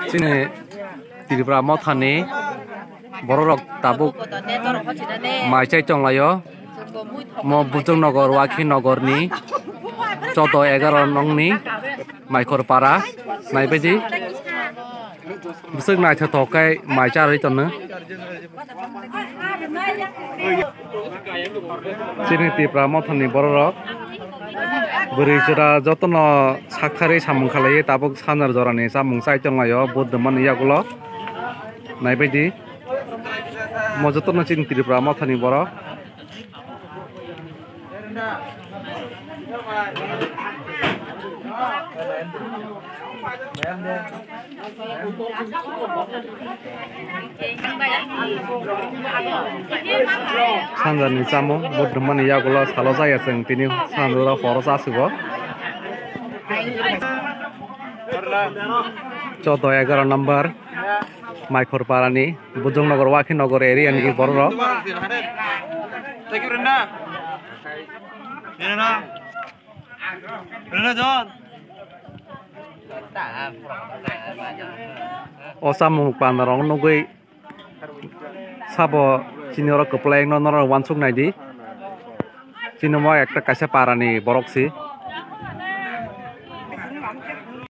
Sini Tripura Mathani borok tabuk mai chai chong layo mo Bujong Nogor Wakhi Nogor ni 14-11 nong ni mai Korpara nai bejiซึ่งนายเธอถอkai mai cha ri ton ne Sini Tripura Mathani borok beri jera jotono sakhari samung khalai tabuk sanar jorani samung sai chong layo buddhaman yagulo nai beji mo jotono chin Tripura Mathani borok Sanjani Samo, Buddhaman Yagulo, Salosaya Sing, Tini Sandra Forza Sigo. Choto Agara number, Michael Parani, Bujong Nogor Wakhi Nogor area and Giboro. Thank you, Rena. Rena John. Osamu Panarong Nogui Sabo Chinoro Koplaying Nonor Wansuk Naidi Chinamo Acta Casa Parani Boroxi.